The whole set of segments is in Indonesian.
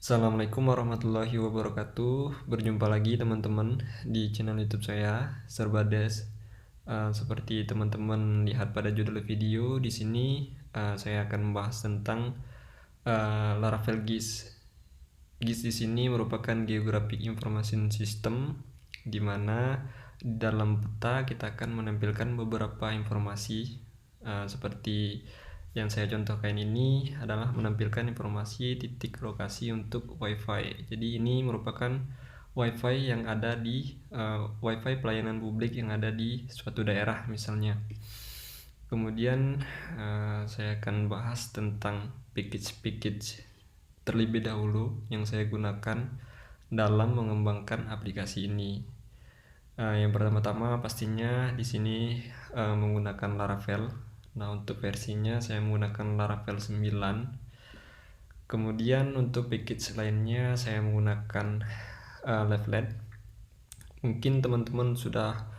Assalamualaikum warahmatullahi wabarakatuh. Berjumpa lagi teman-teman di channel YouTube saya, Serbades. Seperti teman-teman lihat pada judul video di sini, saya akan membahas tentang Laravel GIS. GIS di sini merupakan Geographic Information System, di mana di dalam peta kita akan menampilkan beberapa informasi seperti yang saya contohkan ini adalah menampilkan informasi titik lokasi untuk WiFi. Jadi ini merupakan WiFi yang ada di WiFi pelayanan publik yang ada di suatu daerah misalnya. Kemudian saya akan bahas tentang package terlebih dahulu yang saya gunakan dalam mengembangkan aplikasi ini. Yang pertama-tama pastinya di sini menggunakan Laravel. Nah, untuk versinya saya menggunakan Laravel 9. Kemudian untuk package lainnya saya menggunakan Leaflet. Mungkin teman-teman sudah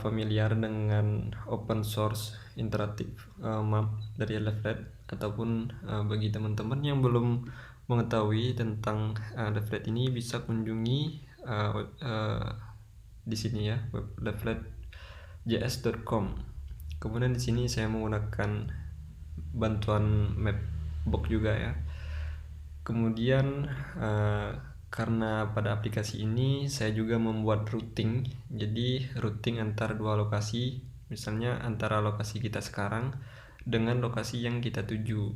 familiar dengan open source interaktif map dari Leaflet, ataupun bagi teman-teman yang belum mengetahui tentang Leaflet ini bisa kunjungi di sini ya, web leafletjs.com. Kemudian di sini saya menggunakan bantuan Mapbox juga ya. Kemudian karena pada aplikasi ini saya juga membuat routing. Jadi routing antara dua lokasi, misalnya antara lokasi kita sekarang dengan lokasi yang kita tuju.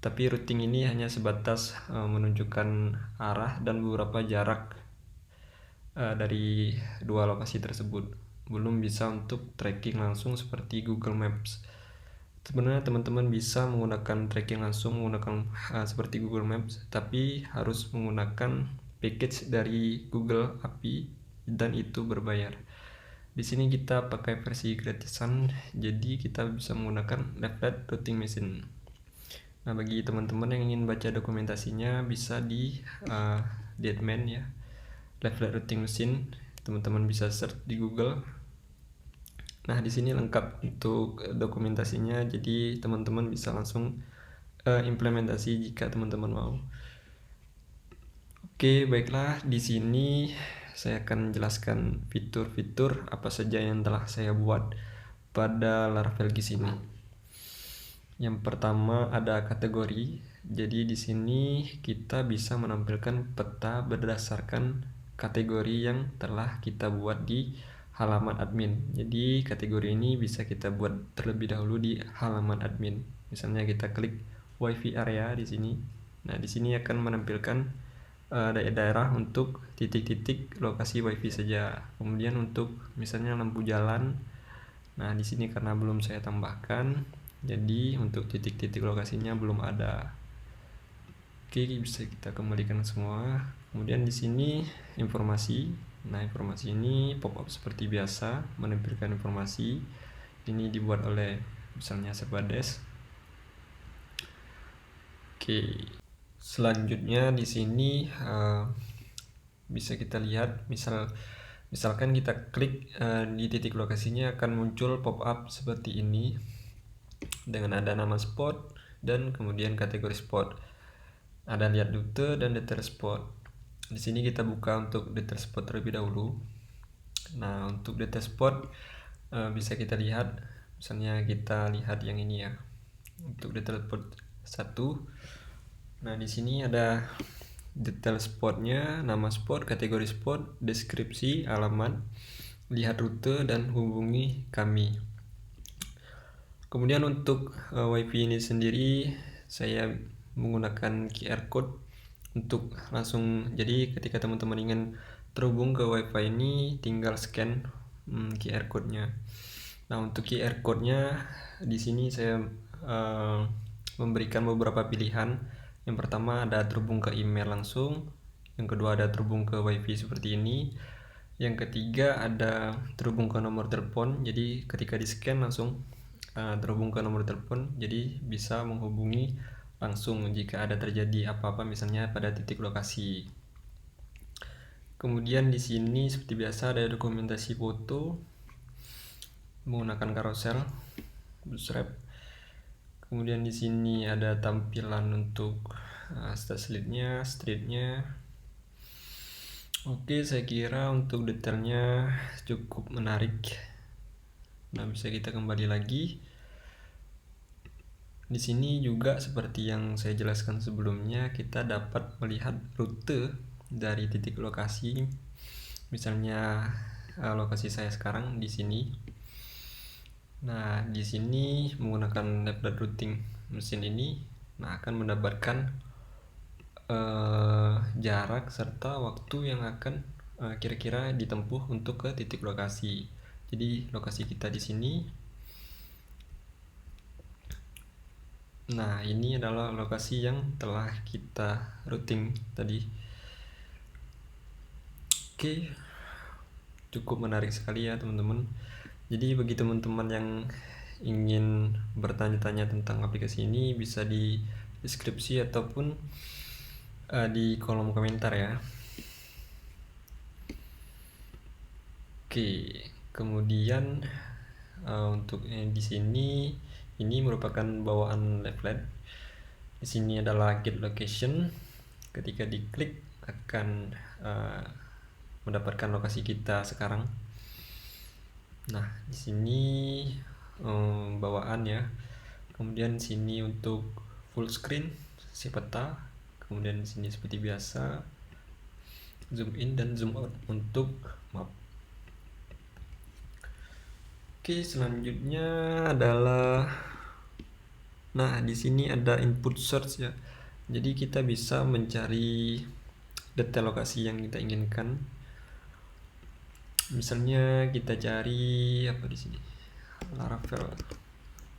Tapi routing ini hanya sebatas menunjukkan arah dan beberapa jarak dari dua lokasi tersebut. Belum bisa untuk tracking langsung seperti Google Maps. Sebenarnya teman-teman bisa menggunakan tracking langsung menggunakan seperti Google Maps, tapi harus menggunakan package dari Google API dan itu berbayar. Di sini kita pakai versi gratisan, jadi kita bisa menggunakan Leaflet Routing Machine. Nah, bagi teman-teman yang ingin baca dokumentasinya bisa di admin ya, Leaflet Routing Machine. Teman-teman bisa search di Google. Nah, di sini lengkap untuk dokumentasinya, jadi teman-teman bisa langsung implementasi jika teman-teman mau. Oke, baiklah, di sini saya akan menjelaskan fitur-fitur apa saja yang telah saya buat pada Laravel GIS ini. Yang pertama ada kategori. Jadi di sini kita bisa menampilkan peta berdasarkan kategori yang telah kita buat di halaman admin. Jadi kategori ini bisa kita buat terlebih dahulu di halaman admin. Misalnya kita klik WiFi area di sini. Nah, di sini akan menampilkan daerah untuk titik-titik lokasi WiFi saja. Kemudian untuk misalnya lampu jalan. Nah, di sini karena belum saya tambahkan, jadi untuk titik-titik lokasinya belum ada. Oke, bisa kita kembalikan semua. Kemudian di sini informasi. Nah, informasi ini pop up seperti biasa, menampilkan informasi. Ini dibuat oleh misalnya Serbades. Oke, selanjutnya di sini bisa kita lihat, misalkan kita klik di titik lokasinya akan muncul pop up seperti ini dengan ada nama spot dan kemudian kategori spot. Ada lihat rute dan detail spot. Di sini kita buka untuk detail spot terlebih dahulu. Nah, untuk detail spot bisa kita lihat, misalnya kita lihat yang ini ya. Untuk detail spot 1. Nah, di sini ada detail spotnya, nama spot, kategori spot, deskripsi, alamat, lihat rute, dan hubungi kami. Kemudian untuk WiFi ini sendiri saya menggunakan QR code untuk langsung. Jadi ketika teman-teman ingin terhubung ke WiFi ini tinggal scan QR code-nya. Nah, untuk QR code-nya di sini saya memberikan beberapa pilihan. Yang pertama ada terhubung ke email langsung, yang kedua ada terhubung ke WiFi seperti ini, yang ketiga ada terhubung ke nomor telepon. Jadi ketika di scan langsung terhubung ke nomor telepon, jadi bisa menghubungi langsung jika ada terjadi apa-apa misalnya pada titik lokasi. Kemudian di sini seperti biasa ada dokumentasi foto menggunakan carousel, bootstrap. Kemudian di sini ada tampilan untuk streetnya. Oke, saya kira untuk detailnya cukup menarik. Nah, bisa kita kembali lagi. Di sini juga seperti yang saya jelaskan sebelumnya, kita dapat melihat rute dari titik lokasi. Misalnya lokasi saya sekarang di sini. Nah, di sini menggunakan left routing mesin ini, akan mendapatkan jarak serta waktu yang akan kira-kira ditempuh untuk ke titik lokasi. Jadi lokasi kita di sini. Nah, ini adalah lokasi yang telah kita routing tadi. Oke, cukup menarik sekali ya teman-teman. Jadi bagi teman-teman yang ingin bertanya-tanya tentang aplikasi ini, bisa di deskripsi ataupun di kolom komentar ya. Oke, kemudian untuk di sini ini merupakan bawaan leaflet. Di sini adalah get location. Ketika diklik akan mendapatkan lokasi kita sekarang. Nah, di sini bawaan ya. Kemudian sini untuk full screen si peta. Kemudian di sini seperti biasa zoom in dan zoom out untuk map. Oke, selanjutnya adalah di sini ada input search ya. Jadi kita bisa mencari detail lokasi yang kita inginkan. Misalnya kita cari apa di sini? Laravel.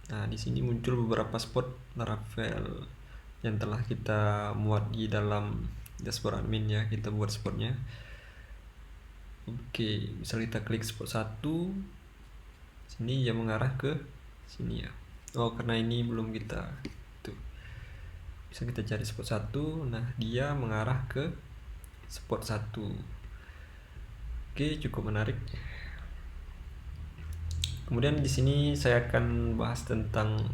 Nah, di sini muncul beberapa spot Laravel yang telah kita muat di dalam dashboard admin ya. Kita buat spotnya. Oke, misal kita klik spot 1, sini dia mengarah ke sini ya. Oh, karena ini belum kita tuh. Bisa kita cari spot 1. Nah, dia mengarah ke spot 1. Oke, cukup menarik. Kemudian di sini saya akan bahas tentang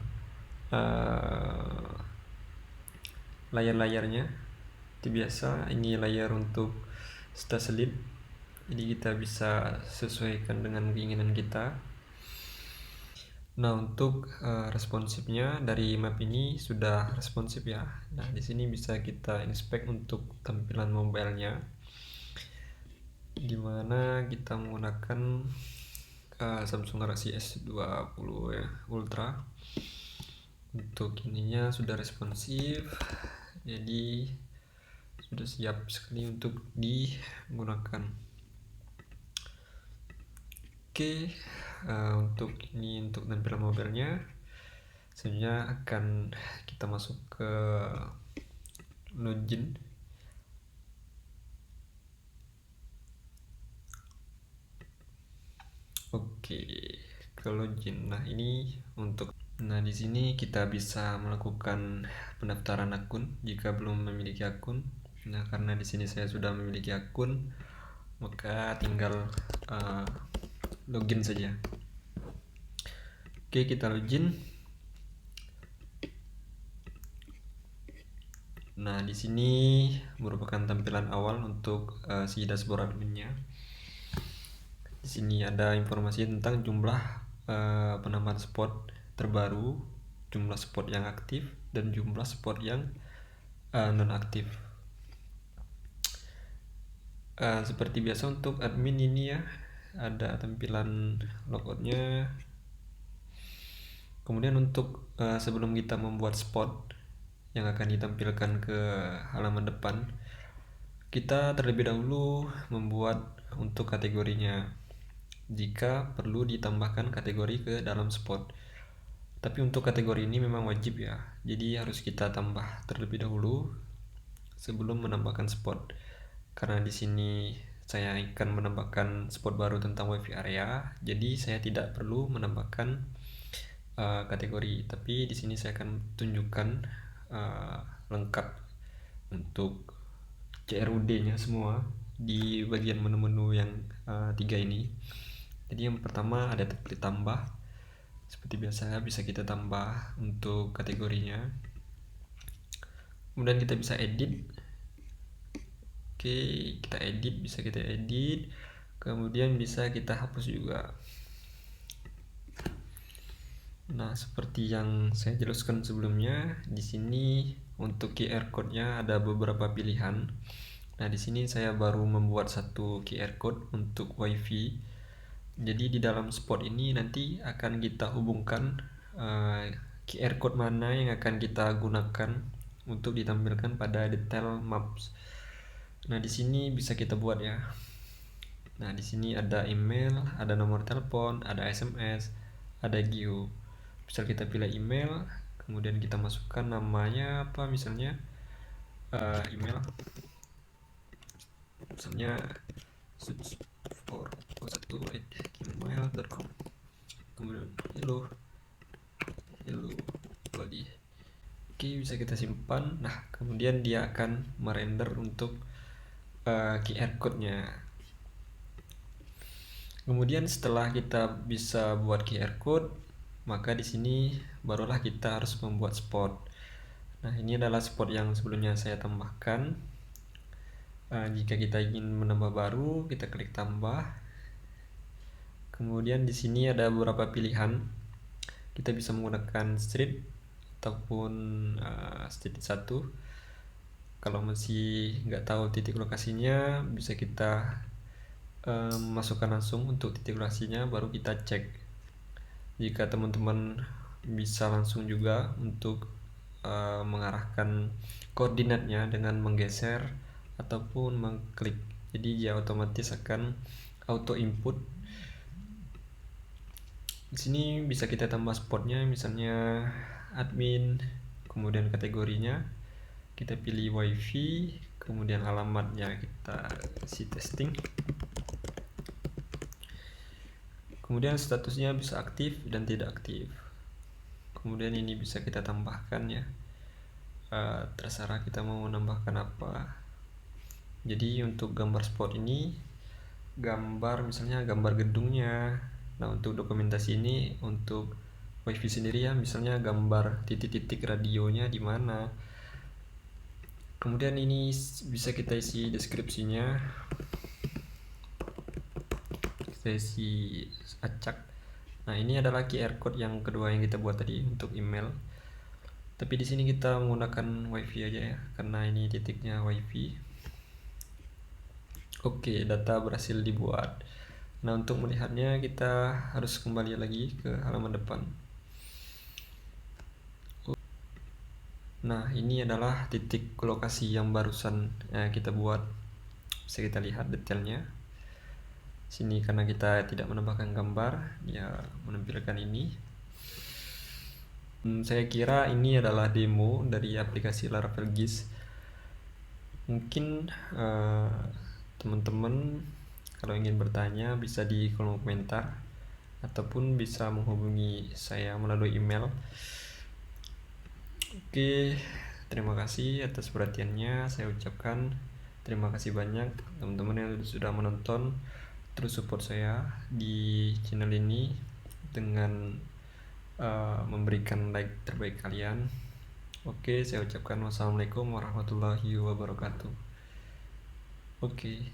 layar-layarnya. Itu biasa, ini layar untuk status lead. Jadi kita bisa sesuaikan dengan keinginan kita. Nah, untuk responsifnya dari map ini sudah responsif ya. Nah, di sini bisa kita inspect untuk tampilan mobilenya, dimana kita menggunakan Samsung Galaxy S20 ya, Ultra. Untuk ininya sudah responsif, jadi sudah siap sekali untuk digunakan. Oke, untuk tampilan mobilnya sebenarnya akan kita masuk ke login. Oke, ke login. Nah, ini untuk di sini kita bisa melakukan pendaftaran akun jika belum memiliki akun. Nah, karena di sini saya sudah memiliki akun, maka tinggal login saja. Oke, kita login. Nah, di sini merupakan tampilan awal untuk si dashboard adminnya. Di sini ada informasi tentang jumlah penambahan spot terbaru, jumlah spot yang aktif, dan jumlah spot yang non aktif. Seperti biasa untuk admin ini ya, ada tampilan logoutnya. Kemudian untuk sebelum kita membuat spot yang akan ditampilkan ke halaman depan, kita terlebih dahulu membuat untuk kategorinya jika perlu ditambahkan kategori ke dalam spot. Tapi untuk kategori ini memang wajib ya, jadi harus kita tambah terlebih dahulu sebelum menambahkan spot. Karena di sini saya akan menambahkan spot baru tentang wifi area, jadi saya tidak perlu menambahkan kategori. Tapi di sini saya akan tunjukkan lengkap untuk CRUD-nya semua di bagian menu-menu yang 3 ini. Jadi yang pertama ada klik tambah. Seperti biasa bisa kita tambah untuk kategorinya. Kemudian kita bisa edit. Oke, bisa kita edit. Kemudian bisa kita hapus juga. Nah, seperti yang saya jelaskan sebelumnya, di sini untuk QR code-nya ada beberapa pilihan. Nah, di sini saya baru membuat satu QR code untuk WiFi. Jadi di dalam spot ini nanti akan kita hubungkan QR code mana yang akan kita gunakan untuk ditampilkan pada detail maps. Nah, di sini bisa kita buat ya. Nah, di sini ada email, ada nomor telepon, ada SMS, ada geo. Misal kita pilih email, kemudian kita masukkan namanya apa, misalnya email, misalnya suits401@gmail.com. Kemudian hello body. Oke, bisa kita simpan. Nah, kemudian dia akan merender untuk QR code-nya. Kemudian setelah kita bisa buat QR code, maka di sini barulah kita harus membuat spot. Nah, ini adalah spot yang sebelumnya saya tambahkan. Jika kita ingin menambah baru, kita klik tambah. Kemudian di sini ada beberapa pilihan. Kita bisa menggunakan street ataupun street 1. Kalau masih nggak tahu titik lokasinya, bisa kita masukkan langsung untuk titik lokasinya, baru kita cek. Jika teman-teman bisa langsung juga untuk mengarahkan koordinatnya dengan menggeser ataupun mengklik, jadi dia otomatis akan auto input. Di sini bisa kita tambah spotnya, misalnya admin, kemudian kategorinya kita pilih WiFi, kemudian alamatnya kita isi testing, kemudian statusnya bisa aktif dan tidak aktif. Kemudian ini bisa kita tambahkan ya, terserah kita mau menambahkan apa. Jadi untuk gambar spot ini gambar, misalnya gambar gedungnya. Nah, untuk dokumentasi ini untuk WiFi sendiri ya, misalnya gambar titik-titik radionya di mana. Kemudian ini bisa kita isi deskripsinya, kita isi acak. Nah, ini adalah QR code yang kedua yang kita buat tadi untuk email. Tapi di sini kita menggunakan WiFi aja ya, karena ini titiknya WiFi. Oke, data berhasil dibuat. Nah, untuk melihatnya kita harus kembali lagi ke halaman depan. Nah, ini adalah titik lokasi yang barusan kita buat. Bisa kita lihat detailnya. Sini karena kita tidak menambahkan gambar, ya menampilkan ini. Saya kira ini adalah demo dari aplikasi Laravel GIS. Mungkin teman-teman kalau ingin bertanya bisa di kolom komentar ataupun bisa menghubungi saya melalui email. Oke, terima kasih atas perhatiannya. Saya ucapkan terima kasih banyak teman-teman yang sudah menonton. Terus support saya di channel ini dengan memberikan like terbaik kalian. Oke, saya ucapkan wassalamualaikum warahmatullahi wabarakatuh. Oke.